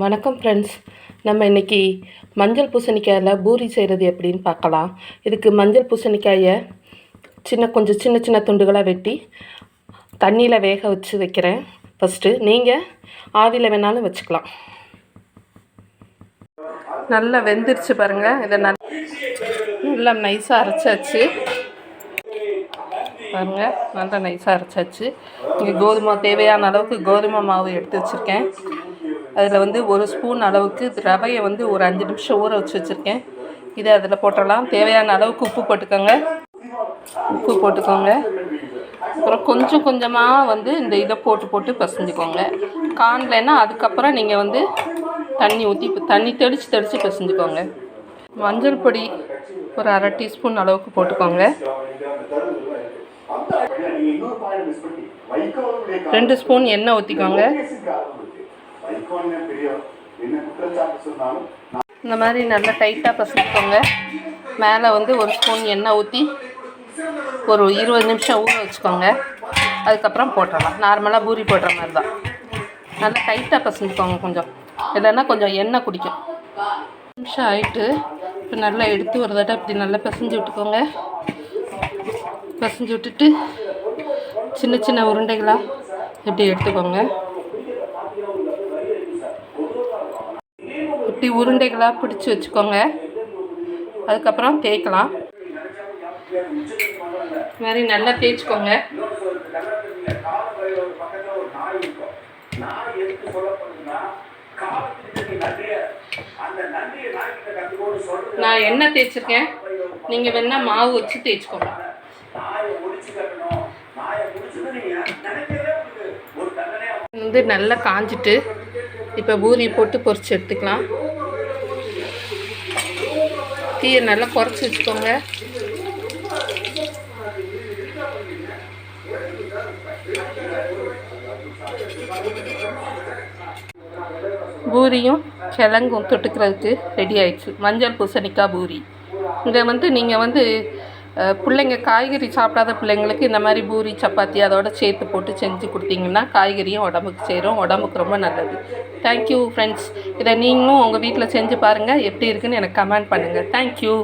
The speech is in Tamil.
வணக்கம் ஃப்ரெண்ட்ஸ். நம்ம இன்றைக்கி மஞ்சள் பூசணிக்காயில் பூரி செய்கிறது எப்படின்னு பார்க்கலாம். இதுக்கு மஞ்சள் பூசணிக்காயை கொஞ்சம் சின்ன சின்ன துண்டுகளாக வெட்டி தண்ணியில் வேக வச்சு வைக்கிறேன். ஃபஸ்ட்டு நீங்கள் ஆவியில் வேணாலும் வச்சுக்கலாம். நல்லா வெந்துருச்சு பாருங்கள். இதை நல்லா நைஸாக அரைச்சாச்சு பாருங்கள். நல்லா நைஸாக அரைச்சாச்சு. இங்கே தேவையான அளவுக்கு கோதுமை மாவு எடுத்து வச்சுருக்கேன். அதில் ஒரு ஸ்பூன் அளவுக்கு ரவையை ஒரு 5 நிமிஷம் ஊற வச்சு வச்சுருக்கேன். இதை அதில் போட்டுடலாம். தேவையான அளவுக்கு உப்பு போட்டுக்கோங்க. அப்புறம் கொஞ்சம் கொஞ்சமாக இந்த இதை போட்டு பிசைஞ்சுக்கோங்க. காணலைன்னா அதுக்கப்புறம் நீங்கள் தண்ணி தெளித்து பிசைஞ்சுக்கோங்க. மஞ்சள் பொடி ஒரு 1/2 டீஸ்பூன் அளவுக்கு போட்டுக்கோங்க. 2 ஸ்பூன் எண்ணெய் ஊற்றிக்கோங்க. இந்த மாதிரி நல்லா டைட்டாக பசங்கிக்கோங்க. மேலே 1 ஸ்பூன் எண்ணெய் ஊற்றி ஒரு 20 நிமிஷம் ஊற வச்சுக்கோங்க. அதுக்கப்புறம் போட்டுடலாம். நார்மலாக பூரி போடுற மாதிரி தான். நல்லா டைட்டாக பசங்கிக்கோங்க. கொஞ்சம் இல்லைன்னா கொஞ்சம் எண்ணெய் குடிக்கும். நிமிஷம் ஆகிட்டு இப்போ நல்லா எடுத்து ஒரு தடவை இப்படி நல்லா பிசைஞ்சு விட்டுக்கோங்க. பிசைஞ்சு விட்டுட்டு சின்ன சின்ன உருண்டைகளாக இப்படி எடுத்துக்கோங்க. இப்படி உருண்டைகளாக பிடிச்சி வச்சுக்கோங்க. அதுக்கப்புறம் தேய்க்கலாம். இது மாதிரி நல்லா தேய்ச்சிக்கோங்க. நான் எண்ணெய் தேய்ச்சிருக்கேன். நீங்கள் வேணால் மாவு வச்சு தேய்ச்சிக்கோங்க. நல்லா காஞ்சிட்டு இப்போ பூரி போட்டு பொரிச்சு எடுத்துக்கலாம். தீயை நல்லா குறைச்சி வச்சுக்கோங்க. பூரியும் கிழங்கும் தொட்டுக்கிறதுக்கு ரெடி ஆயிடுச்சு. மஞ்சள் பூசணிக்காய் பூரி. இதை நீங்கள் பிள்ளைங்க காய்கறி சாப்பிடாத பிள்ளைங்களுக்கு இந்த மாதிரி பூரி சப்பாத்தி அதோட சேர்த்து போட்டு செஞ்சு கொடுத்தீங்கன்னா காய்கறியும் உடம்புக்கு சேரும். உடம்புக்கு ரொம்ப நல்லது. Thank you friends. இதை நீங்களும் உங்கள் வீட்டில் செஞ்சு பாருங்கள். எப்படி இருக்குன்னு எனக்கு கமெண்ட் பண்ணுங்கள். தேங்க்யூ.